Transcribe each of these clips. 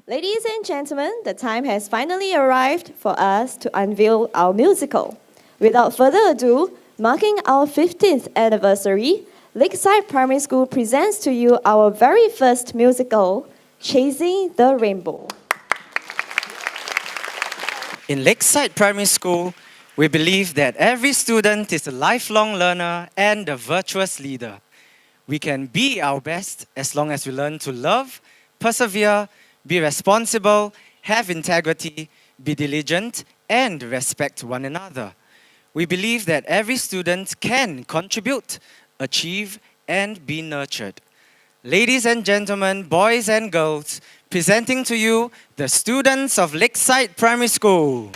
Ladies and gentlemen, the time has finally arrived for us to unveil our musical. Without further ado, marking our 15th anniversary, Lakeside Primary School presents to you our very first musical, Chasing the Rainbow. In Lakeside Primary School, we believe that every student is a lifelong learner and a virtuous leader. We can be our best as long as we learn to love, persevere, be responsible, have integrity, be diligent, and respect one another. We believe that every student can contribute, achieve, and be nurtured. Ladies and gentlemen, boys and girls, presenting to you the students of Lakeside Primary School.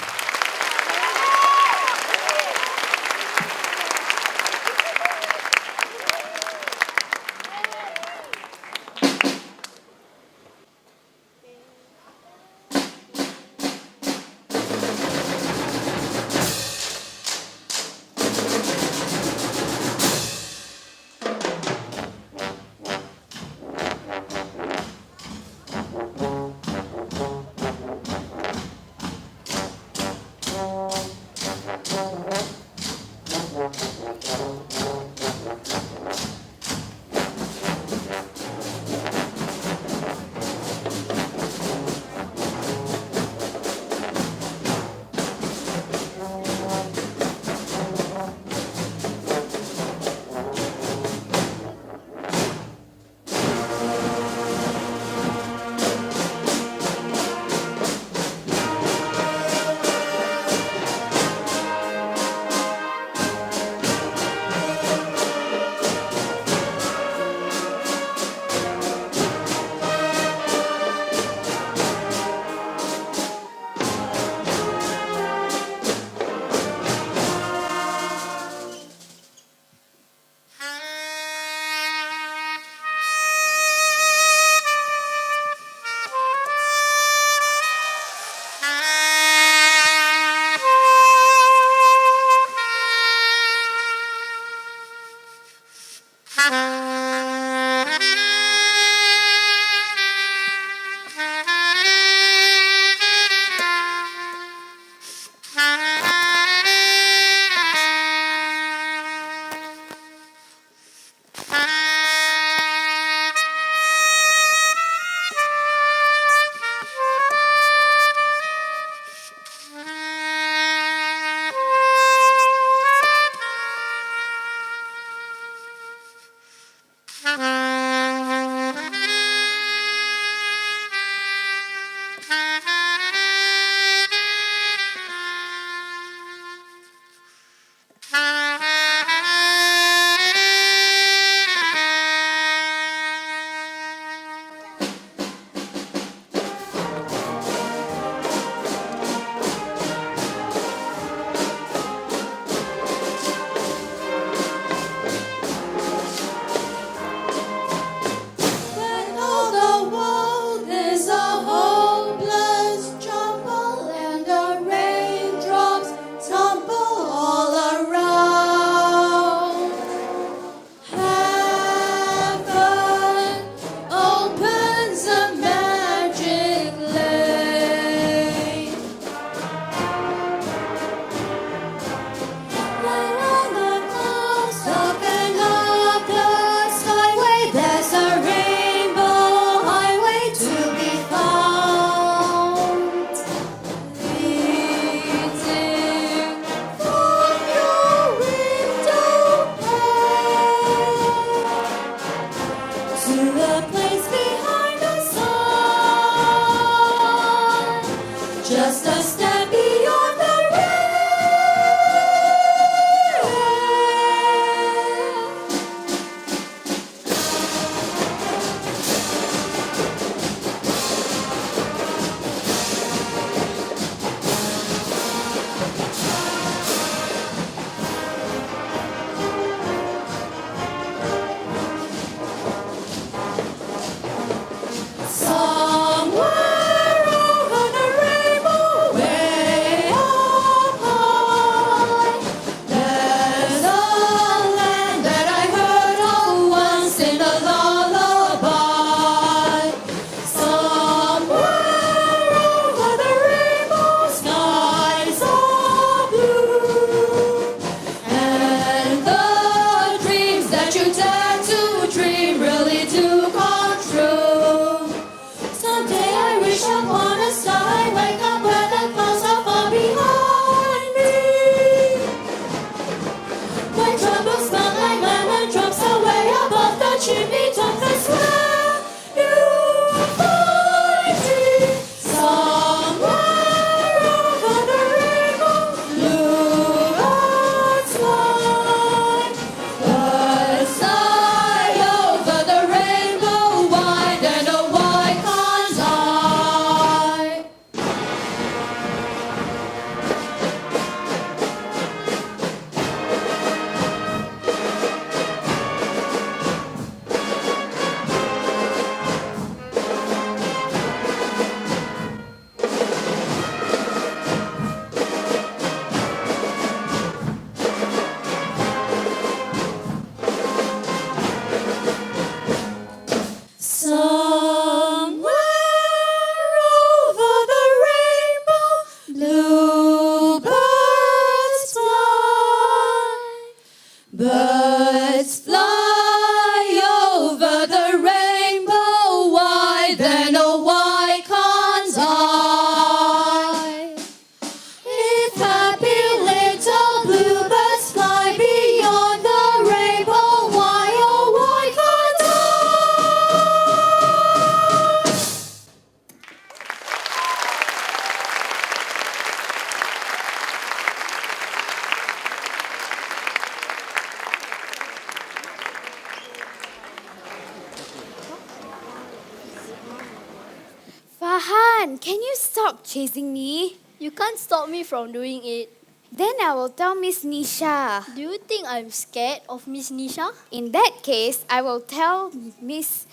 Farhan, can you stop chasing me? You can't stop me from doing it. Then I will tell Miss Nisha. Do you think I'm scared of Miss Nisha? In that case, I will tell Miss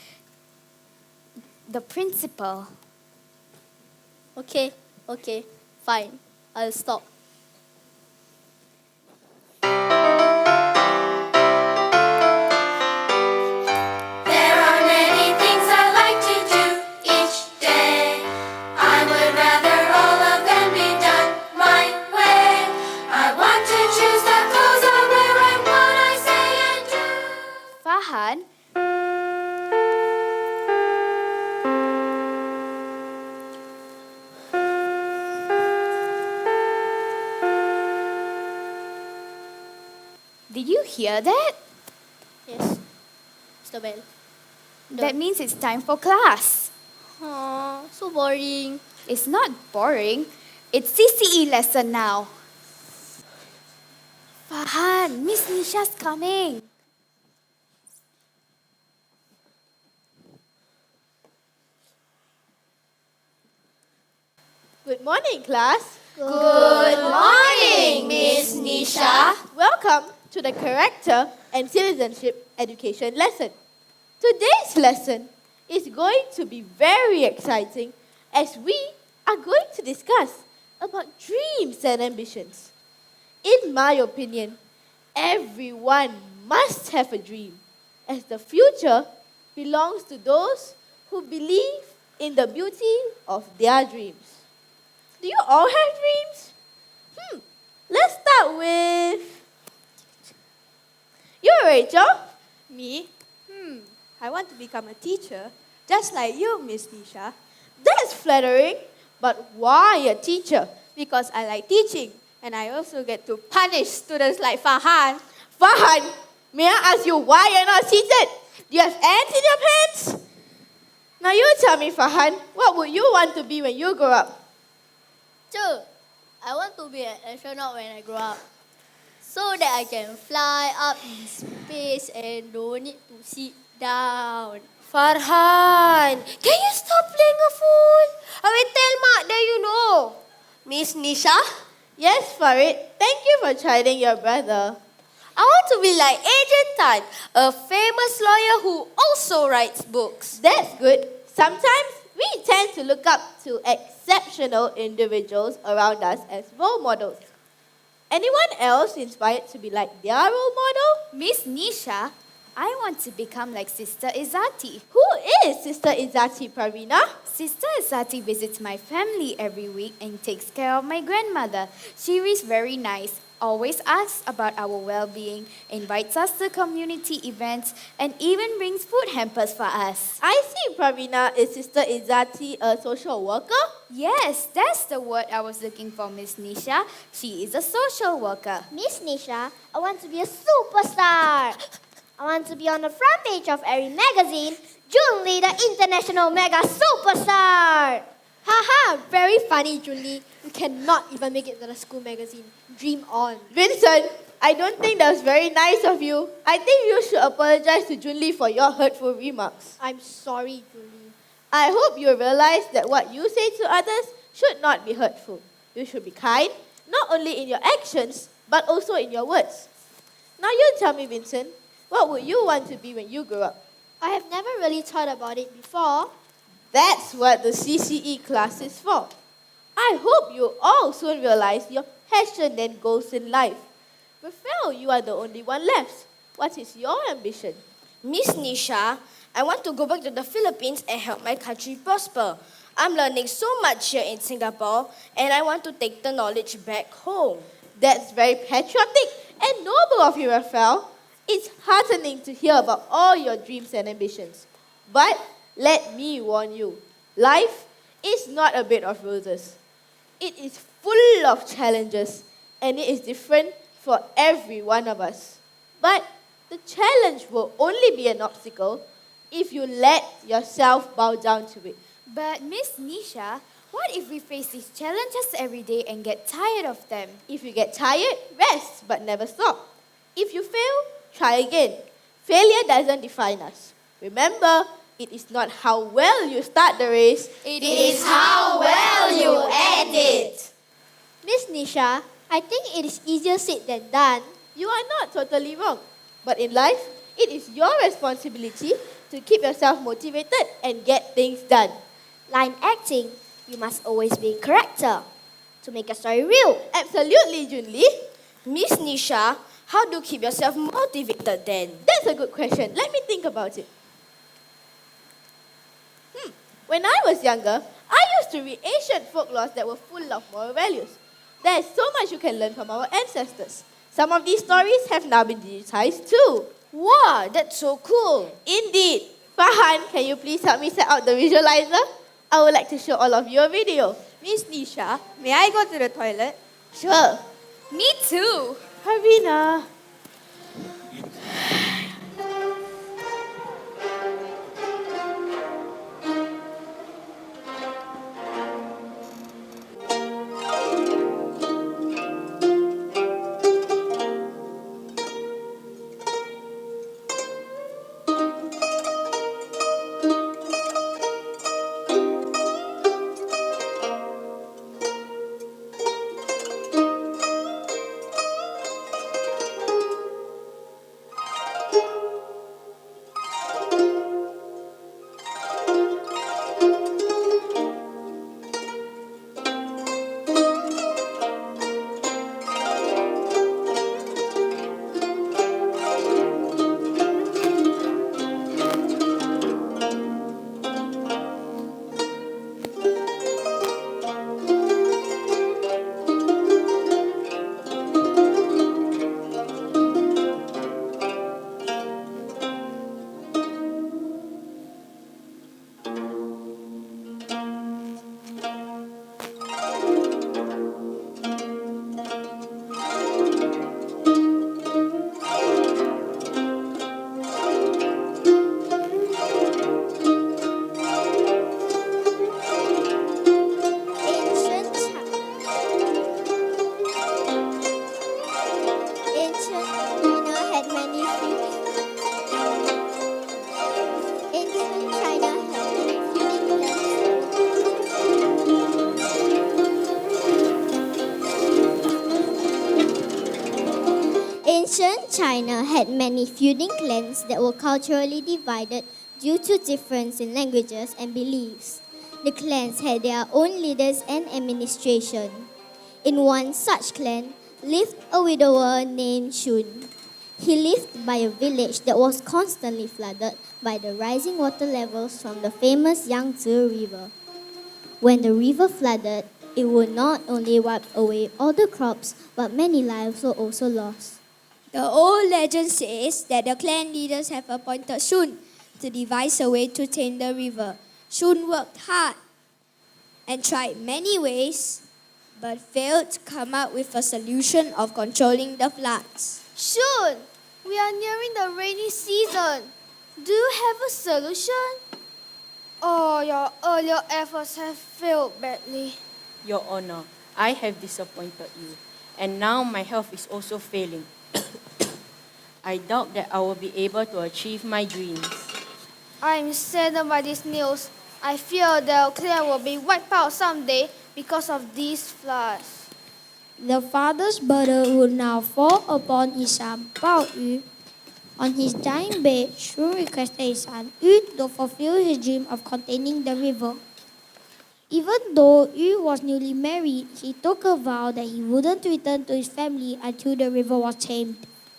the principal. Okay, fine. I'll stop. There are many things I like to do each day. I would rather all of them be done my way. I want to choose the clothes I wear and what I say and do. Farhan, did you hear that? Yes. Mr. Bell. That means it's time for class. So boring. It's not boring. It's CCE lesson now. Farhan, Miss Nisha's coming. Good morning, class. Good morning, Miss Nisha. Welcome to the Character and Citizenship Education lesson. Today's lesson is going to be very exciting as we are going to discuss about dreams and ambitions. In my opinion, everyone must have a dream, as the future belongs to those who believe in the beauty of their dreams. Do you all have dreams? Let's start with you, Rachel. Me? I want to become a teacher, just like you, Miss Nisha, That's flattering, but why a teacher? because I like teaching, and I also get to punish students like Farhan. Farhan, may I ask you why you're not seated? Do you have ants in your pants? Now you tell me, Farhan, what would you want to be when you grow up? Sure. I want to be an astronaut when I grow up. So that I can fly up in space and don't need to sit down. Farhan, can you stop playing a fool? I will tell Mak that you know. Miss Nisha, Yes, Farid, thank you for chiding your brother. I want to be like Adrian Tan, a famous lawyer who also writes books. That's good. Sometimes we tend to look up to exceptional individuals around us as role models. Anyone else inspired to be like their role model? Miss Nisha, I want to become like Sister Izzati. Who is Sister Izzati, Pravina? Sister Izzati visits my family every week and takes care of my grandmother. She is very nice, always asks about our well-being, invites us to community events, and even brings food hampers for us. I see, Pravina. Is Sister Izzati a social worker? Yes, that's the word I was looking for, Miss Nisha. She is a social worker. Miss Nisha, I want to be a superstar. I want to be on the front page of every magazine. Junli, the international mega superstar. Haha, very funny, Julie. You cannot even make it to the school magazine. Dream on. Vincent, I don't think that was very nice of you. I think you should apologize to Junli for your hurtful remarks. I'm sorry, Julie. I hope you realize that what you say to others should not be hurtful. You should be kind, not only in your actions, but also in your words. Now you tell me, Vincent, what would you want to be when you grow up? I have never really thought about it before. That's what the CCE class is for. I hope you all soon realize your passion and goals in life. Rafael, you are the only one left. What is your ambition? Miss Nisha, I want to go back to the Philippines and help my country prosper. I'm learning so much here in Singapore, and I want to take the knowledge back home. That's very patriotic and noble of you, Rafael. It's heartening to hear about all your dreams and ambitions. But let me warn you, life is not a bed of roses. It is full of challenges, and it is different for every one of us. But the challenge will only be an obstacle if you let yourself bow down to it. But Miss Nisha, what if we face these challenges every day and get tired of them? If you get tired, rest, but never stop. If you fail, try again. Failure doesn't define us. Remember, It is not how well you start the race. It is how well you end it. Miss Nisha, I think it is easier said than done. You are not totally wrong. But in life, it is your responsibility to keep yourself motivated and get things done. Line acting, you must always be in character to make your story real. Absolutely, Junli. Miss Nisha, how do you keep yourself motivated then? That's a good question. Let me think about it. When I was younger, I used to read ancient folklores that were full of moral values. There's so much you can learn from our ancestors. Some of these stories have now been digitized too. Wow, that's so cool. Indeed. Farhan, can you please help me set out the visualizer? I would like to show all of you a video. Miss Nisha, may I go to the toilet? Sure. Me too. Harvina. Ancient China had many feuding clans that were culturally divided due to difference in languages and beliefs. The clans had their own leaders and administration. In one such clan lived a widower named Shun. He lived by a village that was constantly flooded by the rising water levels from the famous Yangtze River. When the river flooded, it would not only wipe away all the crops, but many lives were also lost. The old legend says that the clan leaders have appointed Shun to devise a way to tame the river. Shun worked hard and tried many ways, but failed to come up with a solution of controlling the floods. Shun, we are nearing the rainy season. Do you have a solution? Oh, your earlier efforts have failed badly. Your Honor, I have disappointed you, and now my health is also failing. I doubt that I will be able to achieve my dreams. I am saddened by this news. I fear the clan will be wiped out someday because of these floods. The father's burden would now fall upon his son Bao Yu. On his dying bed, Shun requested his son Yu to fulfill his dream of containing the river. Even though Yu was newly married, he took a vow that he wouldn't return to his family until the river was tamed.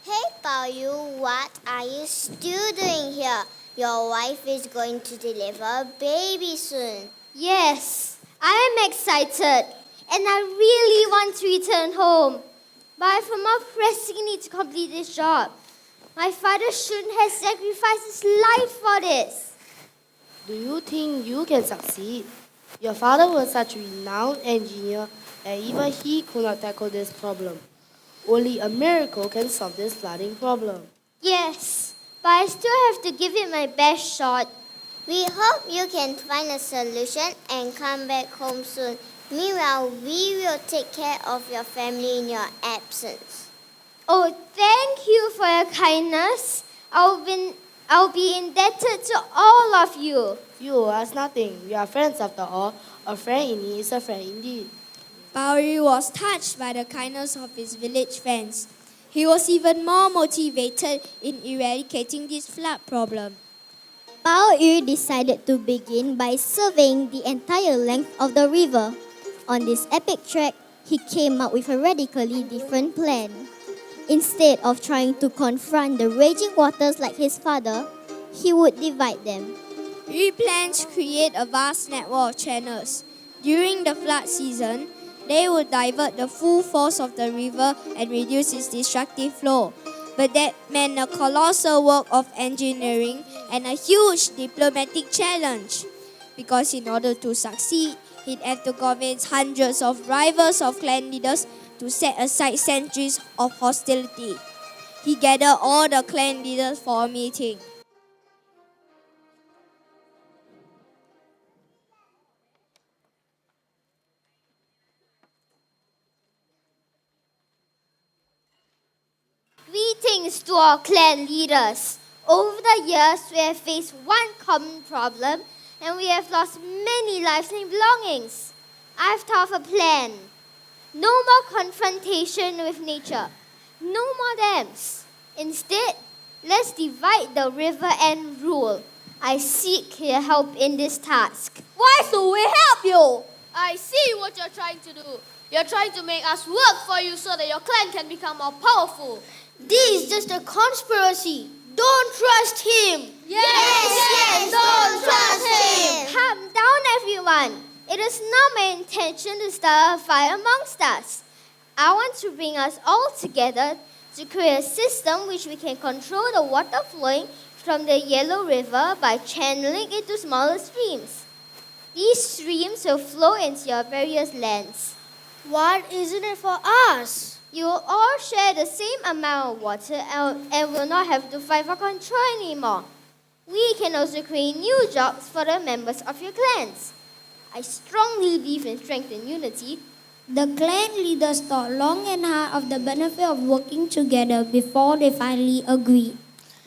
Hey, Pao Yu, what are you still doing here? Your wife is going to deliver a baby soon. Yes, I am excited and I really want to return home. But I have a more pressing need to complete this job. My father Shun has sacrificed his life for this. Do you think you can succeed? Your father was such a renowned engineer and even he could not tackle this problem. Only a miracle can solve this flooding problem. Yes, but I still have to give it my best shot. We hope you can find a solution and come back home soon. Meanwhile, we will take care of your family in your absence. Oh, thank you for your kindness. I'll be indebted to all of you. You owe us nothing. We are friends after all. A friend in need is a friend indeed. Pauri was touched by the kindness of his village friends. He was even more motivated in eradicating this flood problem. Pao Yu decided to begin by surveying the entire length of the river. On this epic trek, he came up with a radically different plan. Instead of trying to confront the raging waters like his father, he would divide them. Yu plans to create a vast network of channels. During the flood season, they would divert the full force of the river and reduce its destructive flow. But that meant a colossal work of engineering and a huge diplomatic challenge. Because in order to succeed, he'd have to convince hundreds of rivals of clan leaders to set aside centuries of hostility. He gathered all the clan leaders for a meeting. Greetings to our clan leaders. Over the years, we have faced one common problem and we have lost many lives and belongings. I've thought of a plan. No more confrontation with nature. No more dams. Instead, let's divide the river and rule. I seek your help in this task. Why should we help you? I see what you're trying to do. You're trying to make us work for you so that your clan can become more powerful. This is just a conspiracy. Don't trust him. Yes, don't trust him. Calm down, everyone. It is not my intention to start a fight amongst us. I want to bring us all together to create a system which we can control the water flowing from the Yellow River by channeling it to smaller streams. These streams will flow into your various lands. Why isn't it for us? You will all share the same amount of water and will not have to fight for control anymore. We can also create new jobs for the members of your clans. I strongly believe in strength and unity. The clan leaders thought long and hard of the benefit of working together before they finally agreed.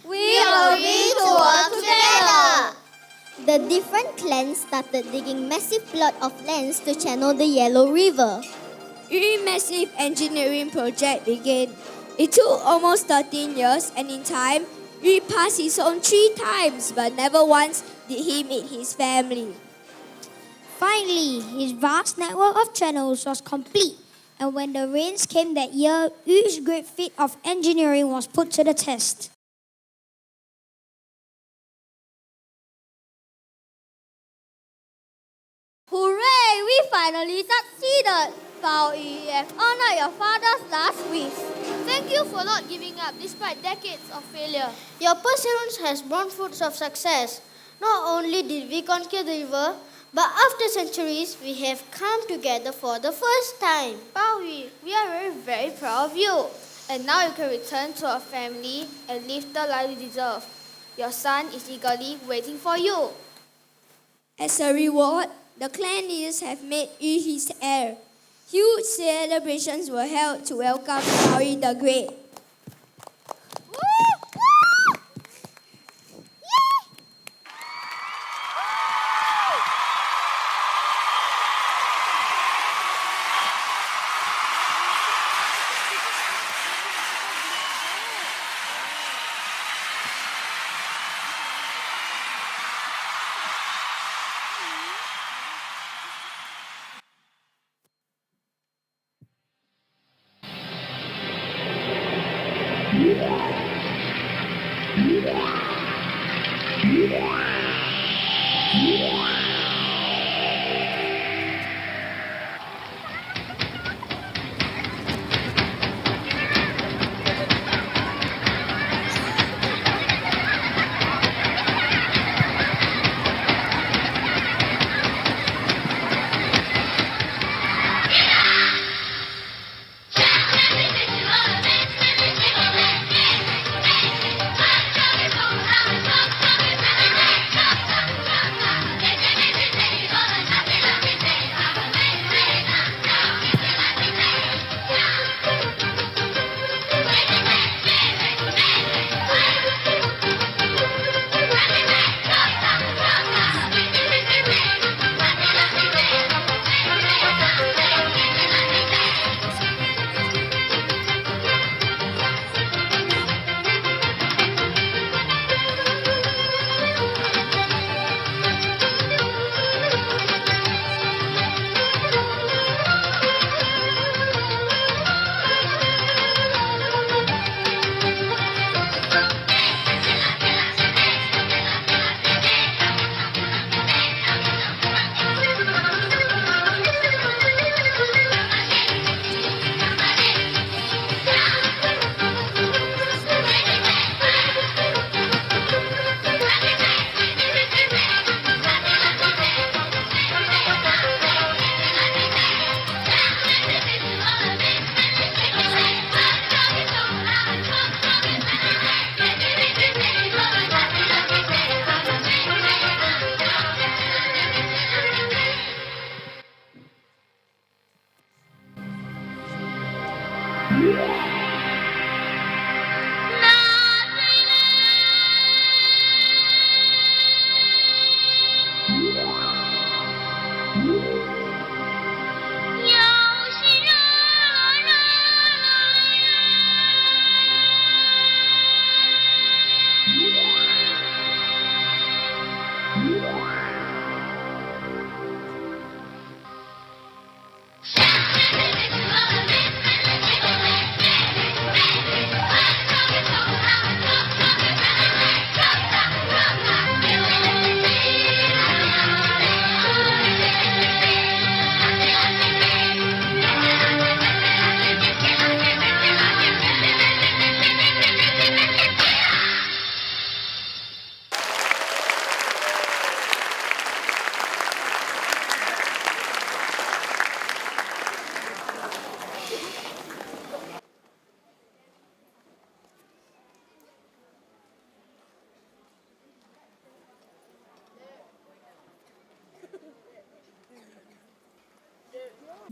We agree to work together. The different clans started digging massive plot of lands to channel the Yellow River. A massive engineering project began. It took almost 13 years, and in time, he passed his own 3 times, but never once did he meet his family. Finally, his vast network of channels was complete, and when the rains came that year, Yu's great feat of engineering was put to the test. Hooray! We finally succeeded! Pao Yu, you have honored your father's last wish. Thank you for not giving up despite decades of failure. Your perseverance has borne fruits of success. Not only did we conquer the river, but after centuries, we have come together for the first time. Pao Yu, we are very proud of you. And now you can return to our family and live the life you deserve. Your son is eagerly waiting for you. As a reward, the clan leaders have made Yu his heir. Huge celebrations were held to welcome Pao Yu the Great.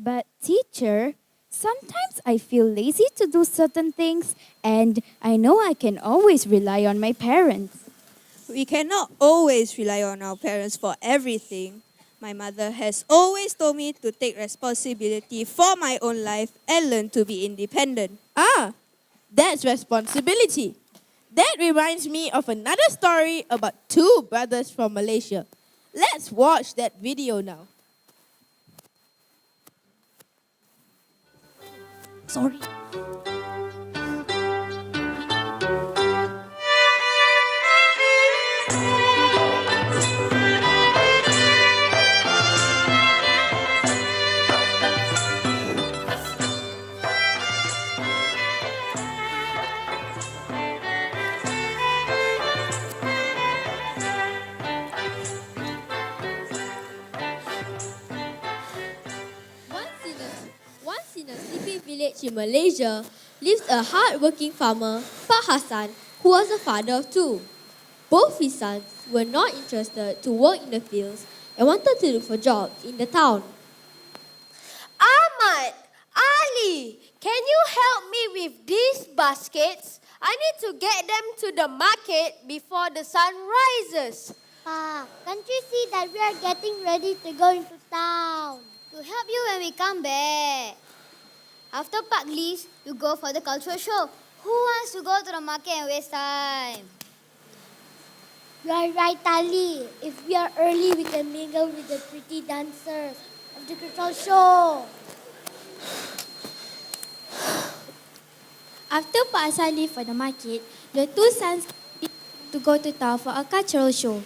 But teacher, sometimes I feel lazy to do certain things and I know I can always rely on my parents. We cannot always rely on our parents for everything. My mother has always told me to take responsibility for my own life and learn to be independent. Ah, that's responsibility. That reminds me of another story about two brothers from Malaysia. Let's watch that video now. Sorry. Once in a sleepy village in Malaysia lives a hard-working farmer, Pak Hassan, who was a father of two. Both his sons were not interested to work in the fields and wanted to look for jobs in the town. Ahmad, Ali, can you help me with these baskets? I need to get them to the market before the sun rises. Pa, can't you see that we are getting ready to go into town? To help you when we come back. After Park leaves, you go for the cultural show. Who wants to go to the market and waste time? You are right, Ali. If we are early, we can mingle with the pretty dancers of the cultural show. After Pak Hassan left for the market, the two sons to go to town for a cultural show.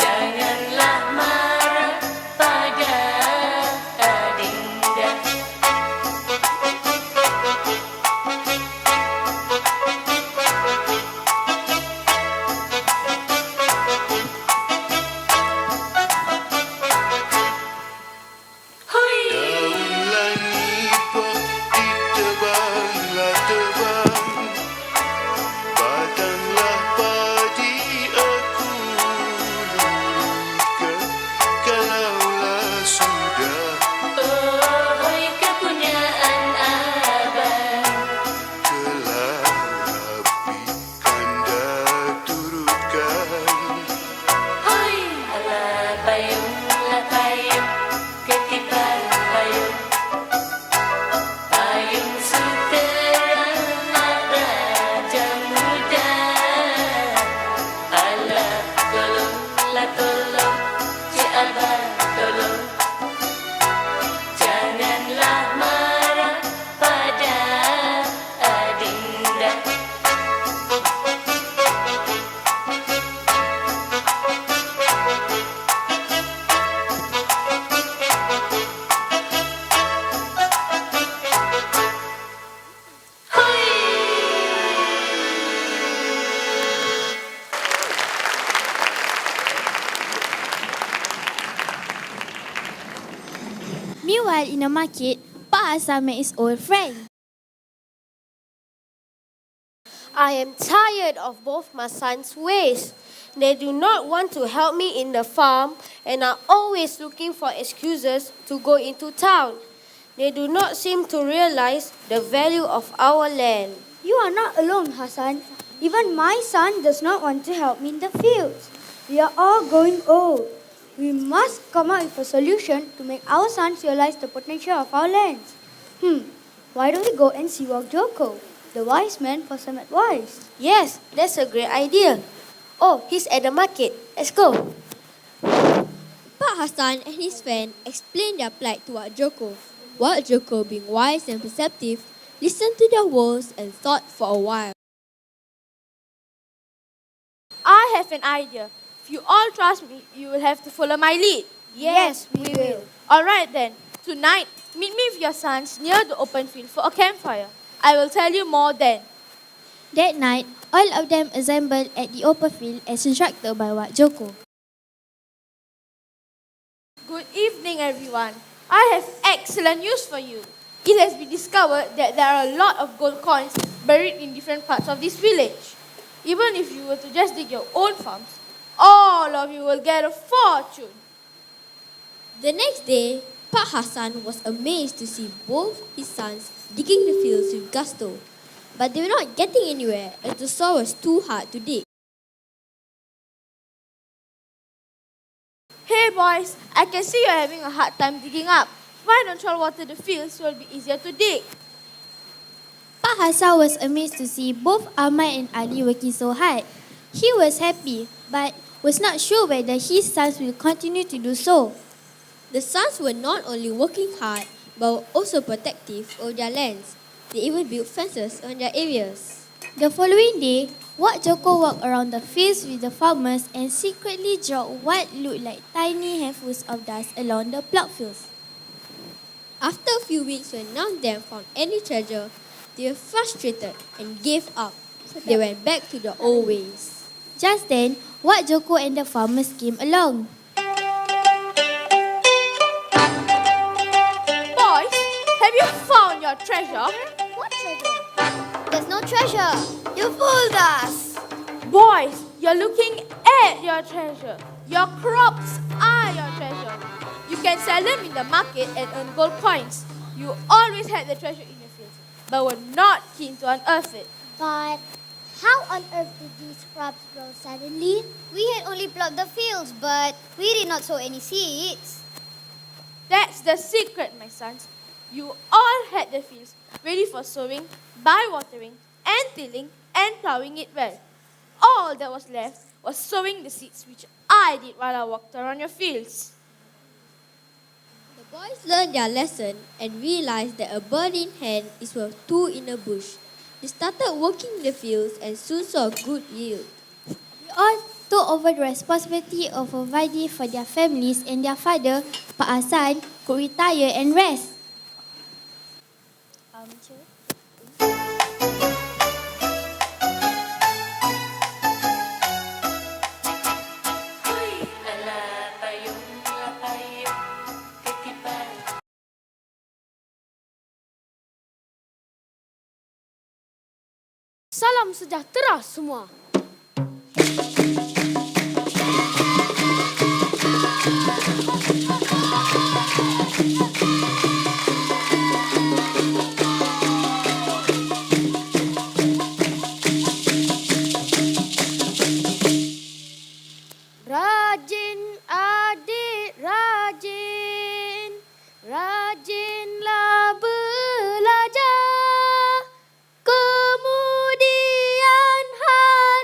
Janganlah while in the market, Pak Hassan met his old friend. I am tired of both my sons' ways. They do not want to help me in the farm and are always looking for excuses to go into town. They do not seem to realize the value of our land. You are not alone, Hassan. Even my son does not want to help me in the fields. We are all growing old. We must come up with a solution to make our sons realize the potential of our lands. Why don't we go and see Wak Joko, the wise man, for some advice? Yes, that's a great idea. Oh, he's at the market. Let's go. Pak Hassan and his friend explained their plight to Wak Joko. Wak Joko, being wise and perceptive, listened to their woes and thought for a while. I have an idea. If you all trust me, you will have to follow my lead. Yes, we will. All right then. Tonight, meet me with your sons near the open field for a campfire. I will tell you more then. That night, all of them assembled at the open field as instructed by Wak Joko. Good evening, everyone. I have excellent news for you. It has been discovered that there are a lot of gold coins buried in different parts of this village. Even if you were to just dig your own farms, all of you will get a fortune. The next day, Pak Hassan was amazed to see both his sons digging the fields with gusto. But they were not getting anywhere as the soil was too hard to dig. Hey boys, I can see you're having a hard time digging up. Why don't you all water the fields so it will be easier to dig? Pak Hassan was amazed to see both Ahmad and Ali working so hard. He was happy, but was not sure whether his sons will continue to do so. The sons were not only working hard, but were also protective of their lands. They even built fences on their areas. The following day, Wak Joko walked around the fields with the farmers and secretly dropped what looked like tiny handfuls of dust along the plowed fields. After a few weeks, when none of them found any treasure, they were frustrated and gave up. They went back to the old ways. Just then, Wak Joko and the farmers came along. Boys, have you found your treasure? What treasure? There's no treasure. You fooled us. Boys, you're looking at your treasure. Your crops are your treasure. You can sell them in the market and earn gold coins. You always had the treasure in your fields, but were not keen to unearth it. But how on earth did these crops grow suddenly? We had only plowed the fields, but we did not sow any seeds. That's the secret, my sons. You all had the fields ready for sowing, by watering, and tilling, and plowing it well. All that was left was sowing the seeds, which I did while I walked around your fields. The boys learned their lesson and realized that a bird in hand is worth two in a bush. They started working the fields and soon saw a good yield. We all took over the responsibility of providing for their families, and their father, Pak Hassan, could retire and rest. Salam sejahtera semua. Rajin adik, rajin, rajinlah belajar. Kemudian hari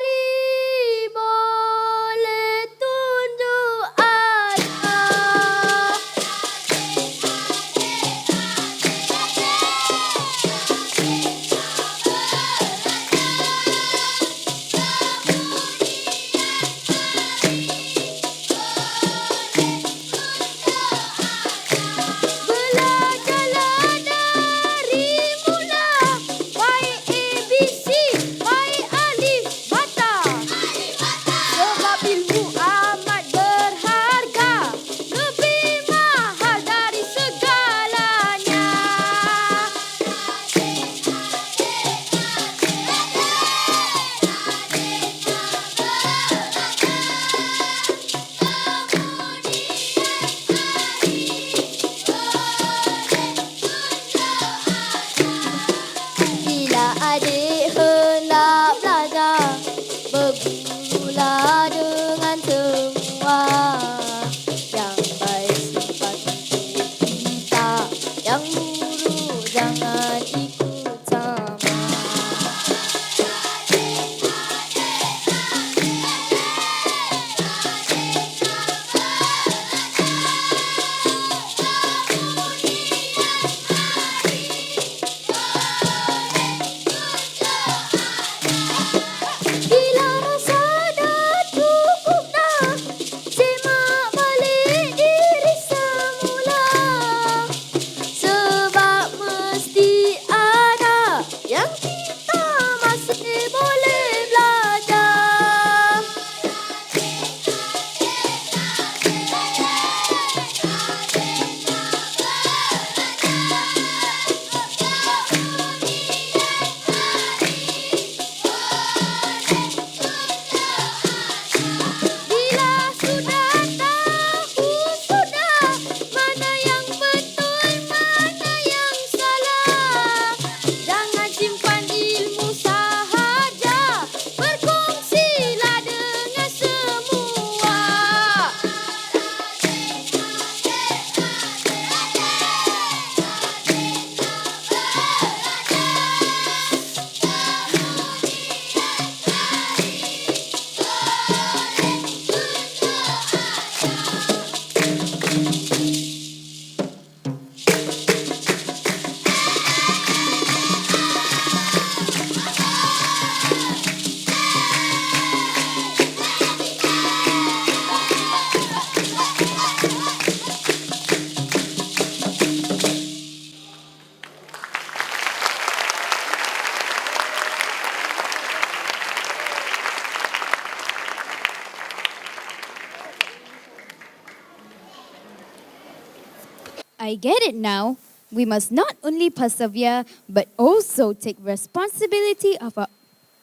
I get it now. We must not only persevere, but also take responsibility of our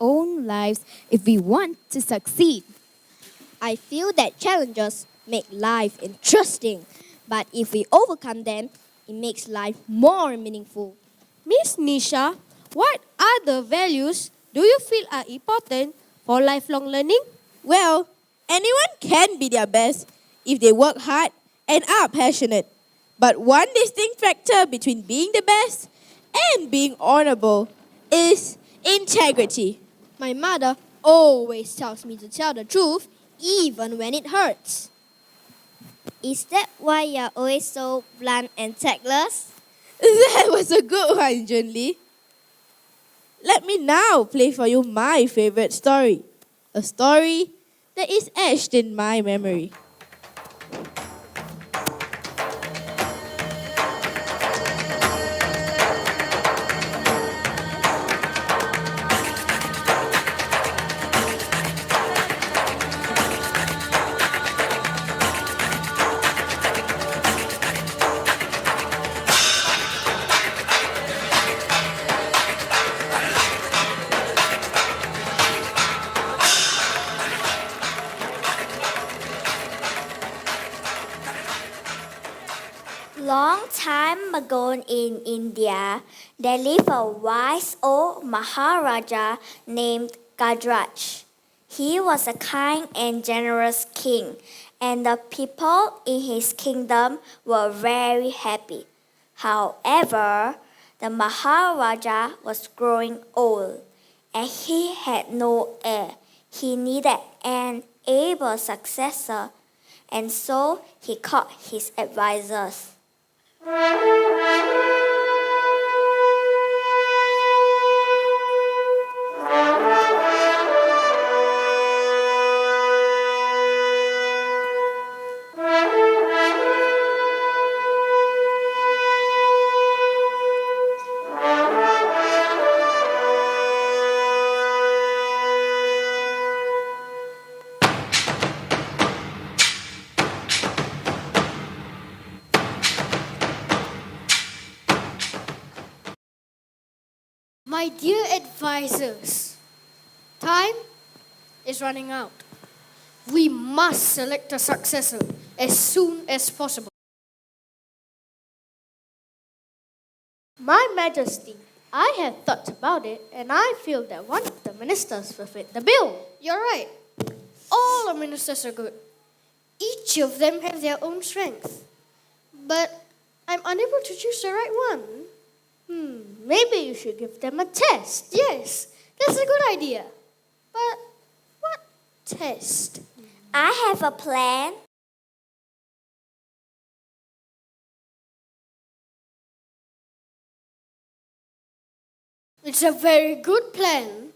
own lives if we want to succeed. I feel that challenges make life interesting, but if we overcome them, it makes life more meaningful. Miss Nisha, what other values do you feel are important for lifelong learning? Well, anyone can be their best if they work hard and are passionate. But one distinct factor between being the best and being honorable is integrity. My mother always tells me to tell the truth, even when it hurts. Is that why you're always so blunt and tactless? That was a good one, Junli. Let me now play for you my favorite story. A story that is etched in my memory. Long time ago in India, there lived a wise old Maharaja named Gadraj. He was a kind and generous king, and the people in his kingdom were very happy. However, the Maharaja was growing old, and he had no heir. He needed an able successor, and so he called his advisors. My dear advisors, time is running out. We must select a successor as soon as possible. My Majesty, I have thought about it and I feel that one of the ministers will fit the bill. You're right. All our ministers are good. Each of them have their own strength. But I'm unable to choose the right one. Maybe you should give them a test. Yes, that's a good idea. But what test? I have a plan. It's a very good plan.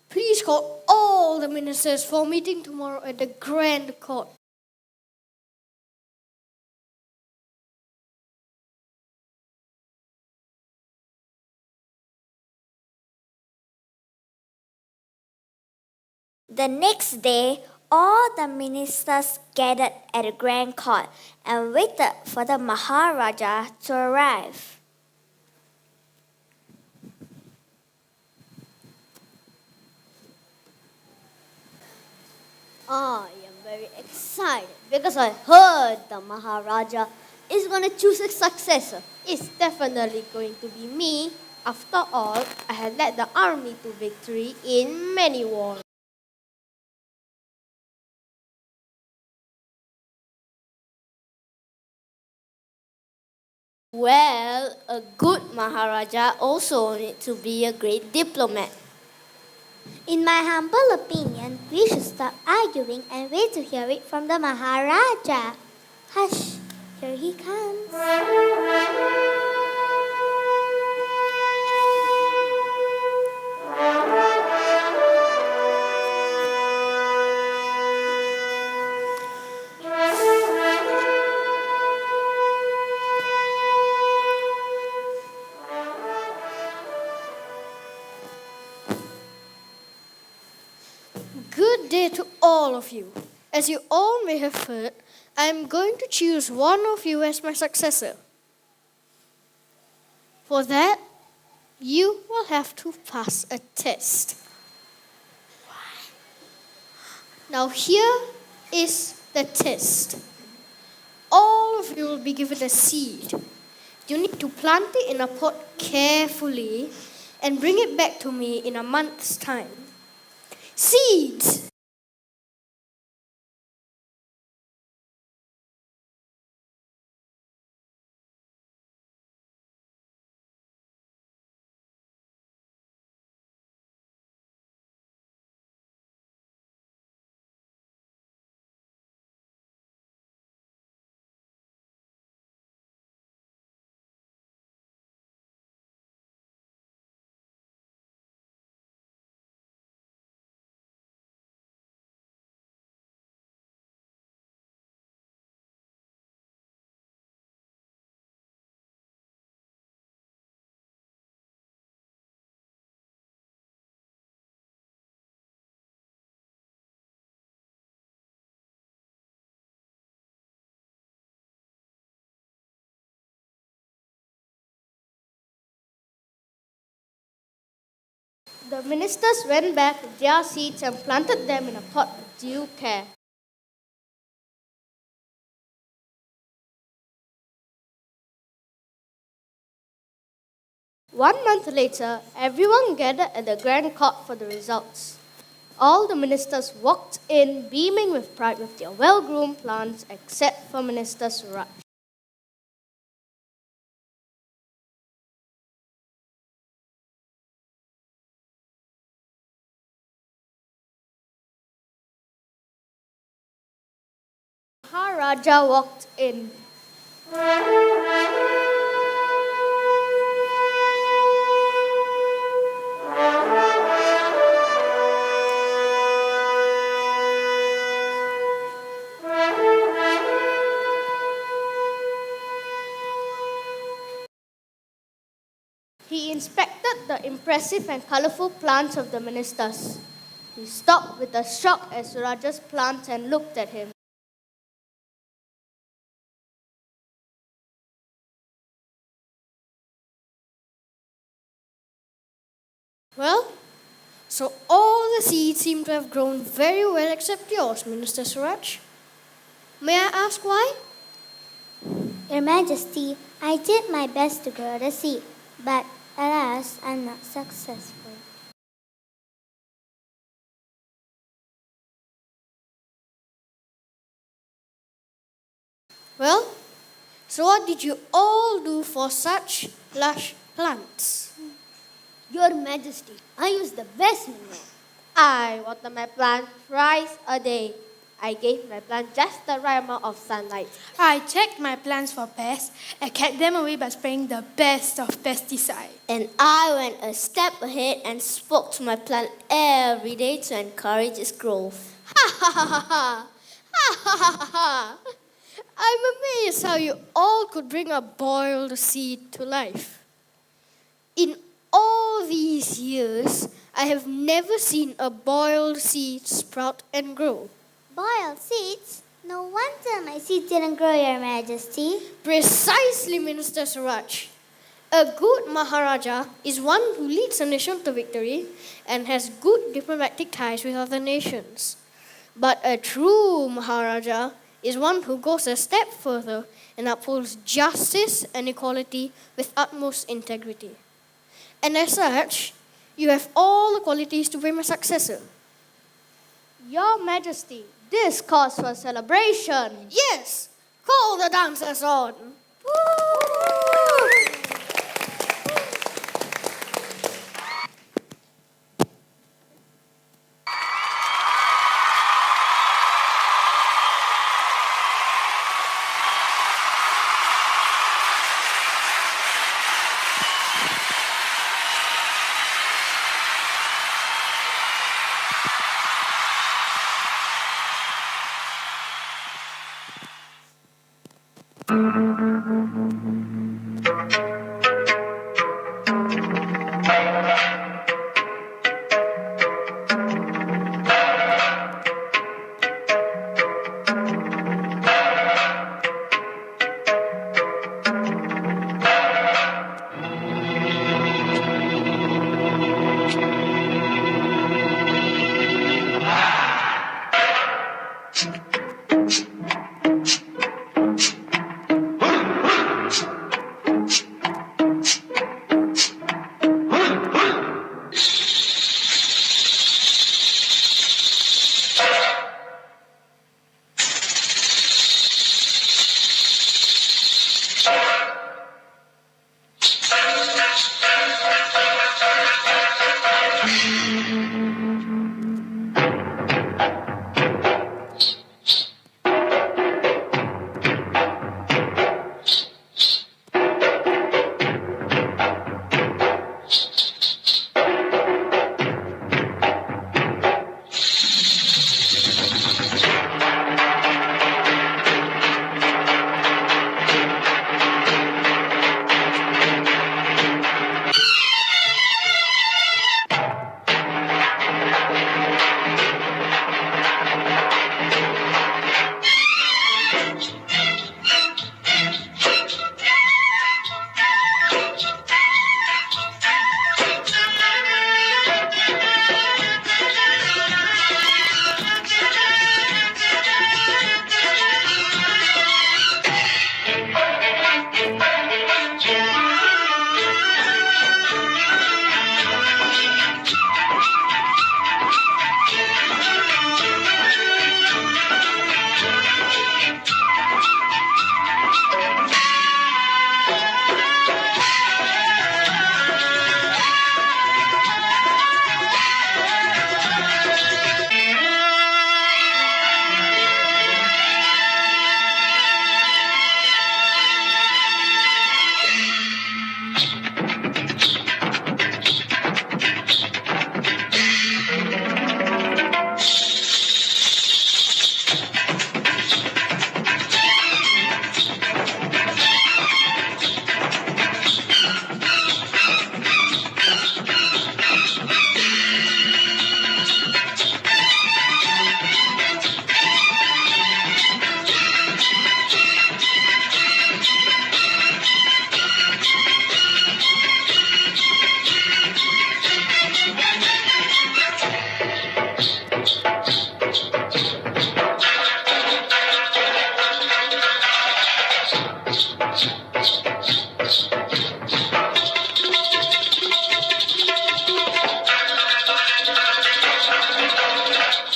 Please call all the ministers for a meeting tomorrow at the Grand Court. The next day, all the ministers gathered at the Grand Court and waited for the Maharaja to arrive. I am very excited because I heard the Maharaja is going to choose a successor. It's definitely going to be me. After all, I had led the army to victory in many wars. Well, a good Maharaja also needs to be a great diplomat. In my humble opinion, we should stop arguing and wait to hear it from the Maharaja. Hush, here he comes. Good day to all of you. As you all may have heard, I am going to choose one of you as my successor. For that, you will have to pass a test. Now here is the test. All of you will be given a seed. You need to plant it in a pot carefully and bring it back to me in a month's time. Seeds! The ministers went back with their seeds and planted them in a pot with due care. One month later, everyone gathered at the grand court for the results. All the ministers walked in, beaming with pride with their well-groomed plants, except for Minister Suraj. Maharaja walked in. He inspected the impressive and colorful plants of the ministers. He stopped with a shock at Suraj's plants and looked at him. Well, so all the seeds seem to have grown very well except yours, Minister Suraj. May I ask why? Your Majesty, I did my best to grow the seed, but alas, I'm not successful. Well, so what did you all do for such lush plants? Your Majesty, I use the best manure. I water my plant thrice a day. I gave my plant just the right amount of sunlight. I checked my plants for pests and kept them away by spraying the best of pesticides. And I went a step ahead and spoke to my plant every day to encourage its growth. Ha ha ha ha ha! Ha ha ha ha ha! I'm amazed how you all could bring a boiled seed to life. In all these years, I have never seen a boiled seed sprout and grow. Boiled seeds? No wonder my seed didn't grow, Your Majesty. Precisely, Minister Suraj. A good Maharaja is one who leads a nation to victory and has good diplomatic ties with other nations. But a true Maharaja is one who goes a step further and upholds justice and equality with utmost integrity. And as such, you have all the qualities to be my successor. Your Majesty, this calls for celebration. Yes, call the dancers on.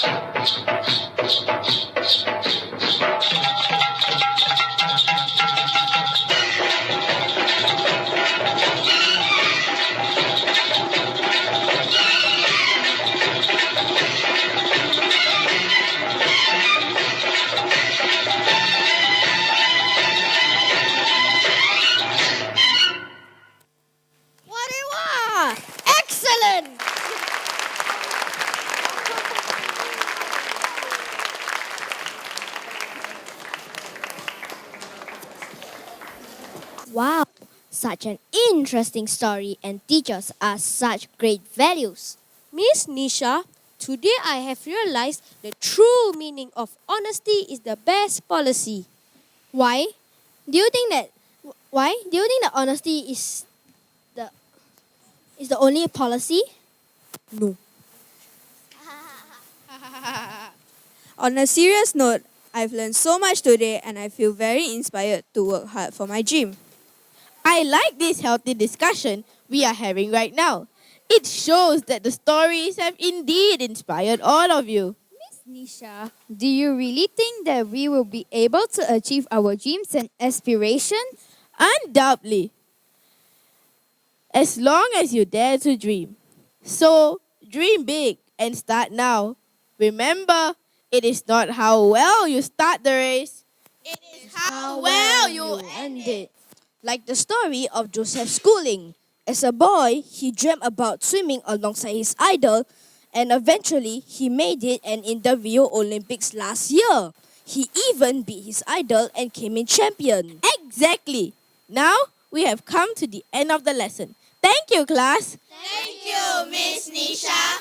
Whatever! Excellent! Wow, such an interesting story and teaches us such great values. Miss Nisha, today I have realized the true meaning of honesty is the best policy. Why? Do you think that why? Do you think that honesty the is the only policy? No. On a serious note, I've learned so much today and I feel very inspired to work hard for my dream. I like this healthy discussion we are having right now. It shows that the stories have indeed inspired all of you. Nisha, do you really think that we will be able to achieve our dreams and aspirations? Undoubtedly. As long as you dare to dream. So, dream big and start now. Remember, it is not how well you start the race, it is how well you end it. Like the story of Joseph's schooling. As a boy, he dreamt about swimming alongside his idol, and eventually he made it and in the Rio Olympics last year. He even beat his idol and came in champion. Exactly. Now, we have come to the end of the lesson. Thank you, class. Thank you, Miss Nisha.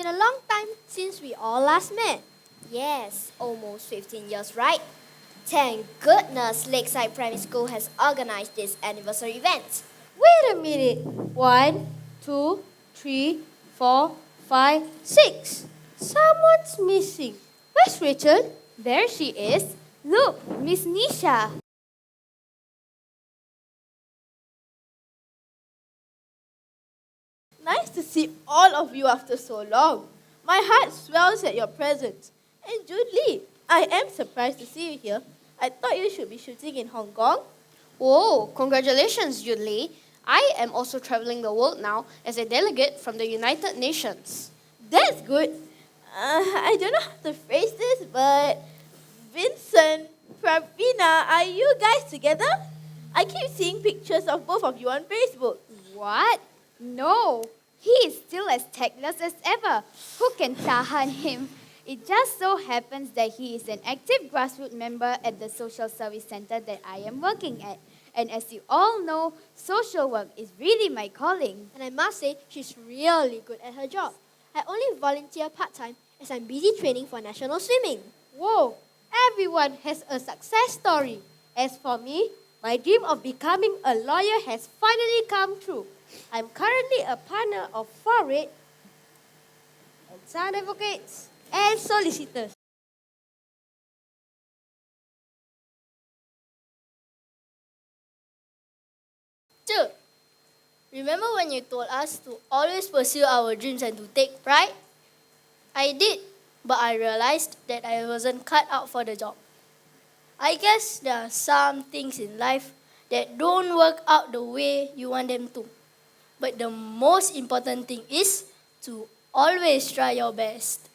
been a long time since we all last met. Yes, almost 15 years, right? Thank goodness Lakeside Primary School has organized this anniversary event. Wait a minute. 1, 2, 3, 4, 5, 6. Someone's missing. Where's Rachel? There she is. Look, Miss Nisha. Nice to see all of you after so long. My heart swells at your presence. And Jude Lee, I am surprised to see you here. I thought you should be shooting in Hong Kong. Oh, congratulations, Yudli. I am also traveling the world now as a delegate from the United Nations. That's good. I don't know how to phrase this, but Vincent, Pravina, are you guys together? I keep seeing pictures of both of you on Facebook. What? No. He is still as tactless as ever. Who can tahan him? It just so happens that he is an active grassroots member at the social service center that I am working at. And as you all know, social work is really my calling. And I must say, she's really good at her job. I only volunteer part-time as I'm busy training for national swimming. Whoa, everyone has a success story. As for me, my dream of becoming a lawyer has finally come true. I'm currently a partner of 4 and Son Advocates and Solicitors. Two, remember when you told us to always pursue our dreams and to take pride? I did, but I realized that I wasn't cut out for the job. I guess there are some things in life that don't work out the way you want them to. But the most important thing is to always try your best.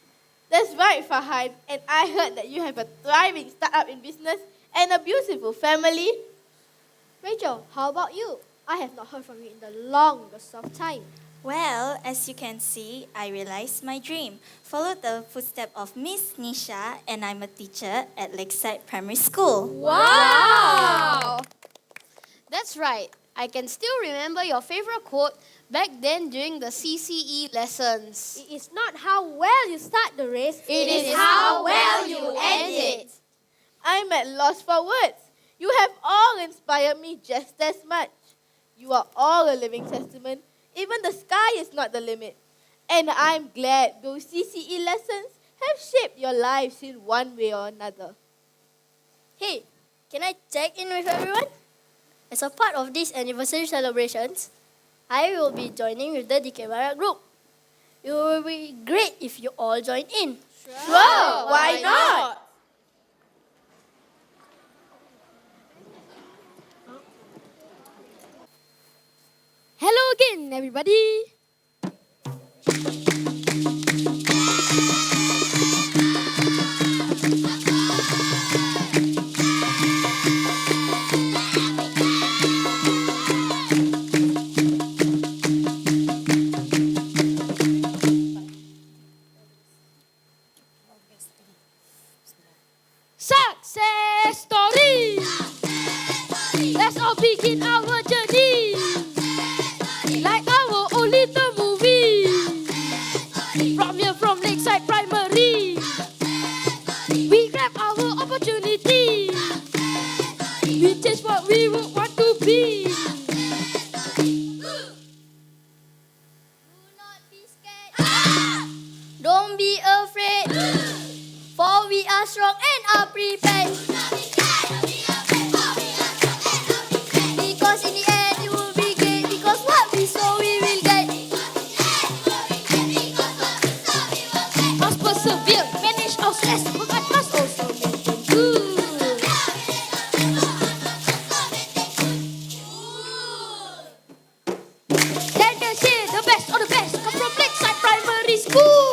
That's right, Farhan. And I heard that you have a thriving startup in business and a beautiful family. Rachel, how about you? I have not heard from you in the longest of time. Well, as you can see, I realized my dream. Followed the footsteps of Miss Nisha, and I'm a teacher at Lakeside Primary School. Wow! That's right. I can still remember your favorite quote back then during the CCE lessons. It is not how well you start the race, It is how well you end it. I'm at loss for words. You have all inspired me just as much. You are all a living testament. Even the sky is not the limit. And I'm glad those CCE lessons have shaped your lives in one way or another. Hey, can I check in with everyone? As a part of these anniversary celebrations, I will be joining with the DK Barat group. It will be great if you all join in. Sure, why not? Hello again, everybody. Success story. Let's all begin our journey. Like our own little movie. From here, from Lakeside Primary, we grab our opportunity. We change what we would want to be. Don't be afraid, for we are strong and are prepared. Because in the end it will be great, because what we sow we will get. Must persevere, manage our stress, but I must also maintain good. Let us hear the best of the best come from Lakeside Primary School.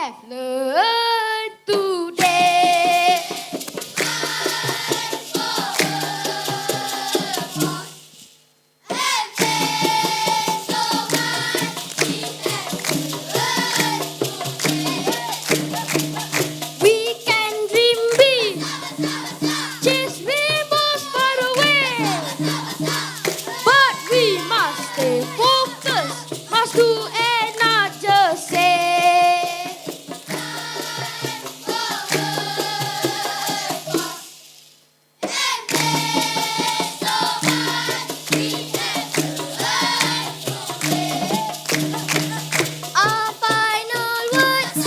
have learned today. We can dream big, chase rainbows far away. But we must stay focused, must do and not just say. Our final words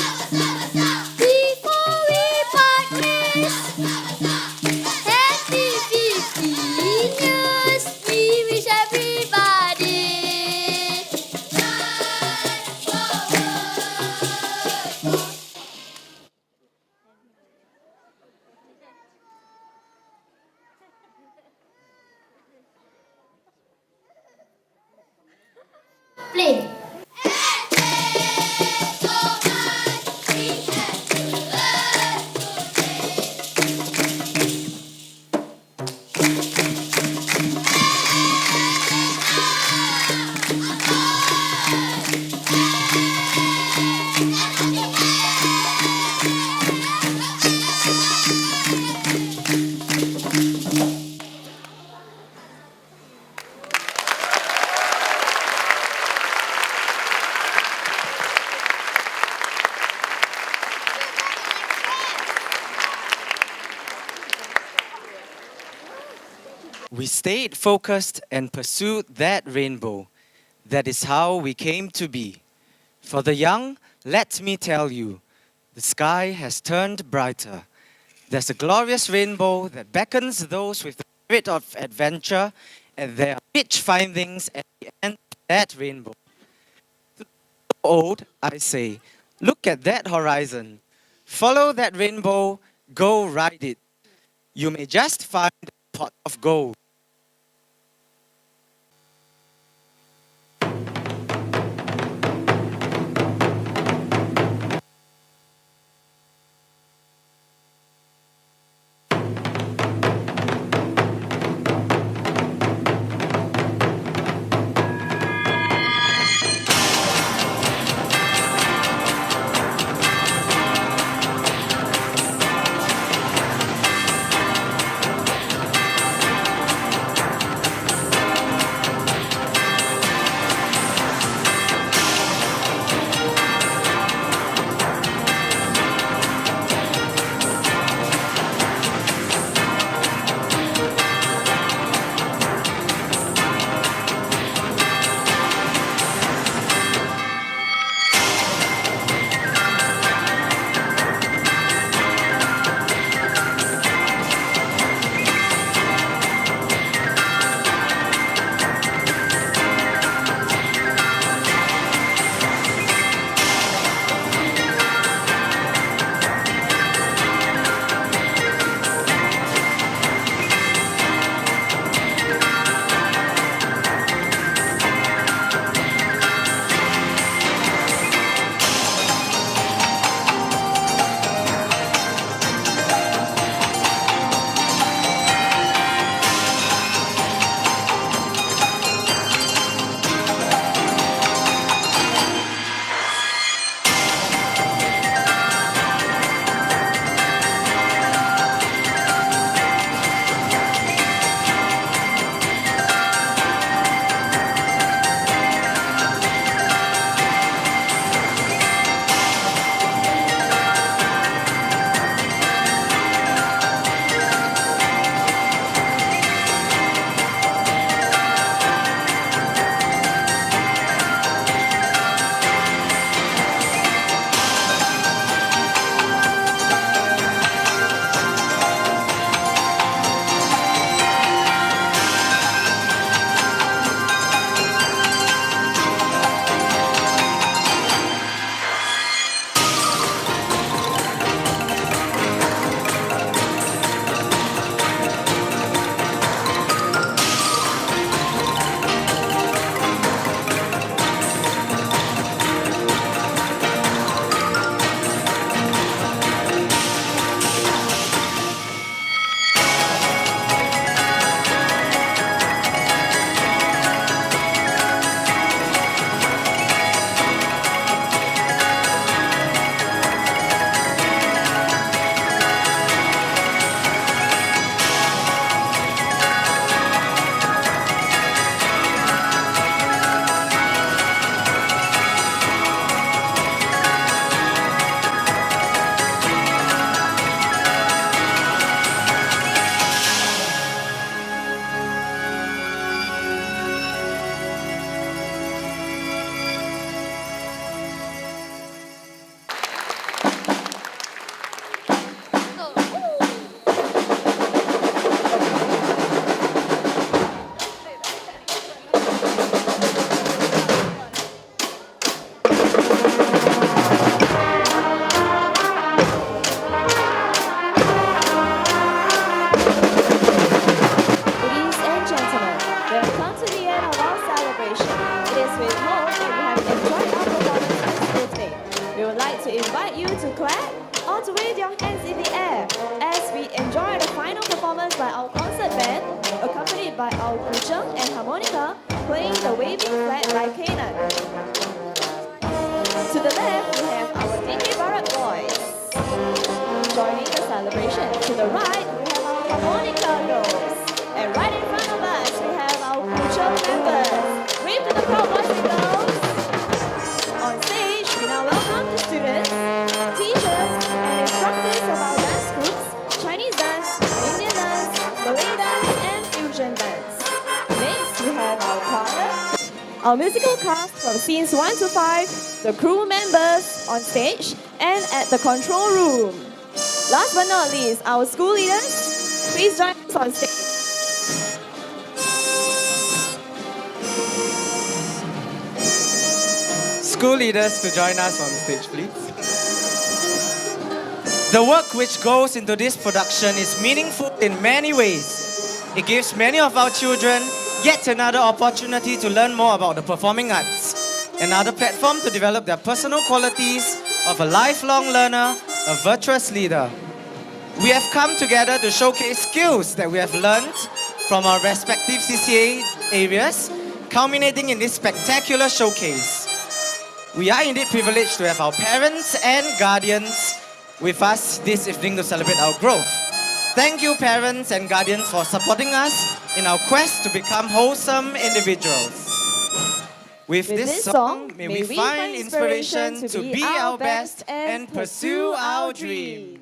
before we part ways. Happy 15 years, we wish everybody. Play. We stayed focused and pursued that rainbow. That is how we came to be. For the young, let me tell you, the sky has turned brighter. There's a glorious rainbow that beckons those with the spirit of adventure, and there are rich findings at the end of that rainbow. To the old, I say, look at that horizon. Follow that rainbow, go ride it. You may just find a pot of gold. wave your hands in the air as we enjoy the final performance by our concert band, accompanied by our guzheng and harmonica, playing the waving flag like Canaan. To the left, we have our DJ Barat boys joining the celebration. To the right, we have our harmonica girls. And right in front of us, we have our guzheng members. Wave to the crowd, boys and girls. On stage, we now welcome the students, teachers, and instructors of our dance groups, Chinese dance, Indian dance, Malay dance, and fusion dance. Next, we have our choir, our musical cast from scenes 1 to 5, the crew members on stage, and at the control room. Last but not least, our school leaders. Please join us on stage. School leaders to join us on stage, please. The work which goes into this production is meaningful in many ways. It gives many of our children yet another opportunity to learn more about the performing arts, another platform to develop their personal qualities of a lifelong learner, a virtuous leader. We have come together to showcase skills that we have learned from our respective CCA areas, culminating in this spectacular showcase. We are indeed privileged to have our parents and guardians with us this evening to celebrate our growth. Thank you, parents and guardians, for supporting us in our quest to become wholesome individuals. With this song, may we find inspiration to be our best and pursue our dreams.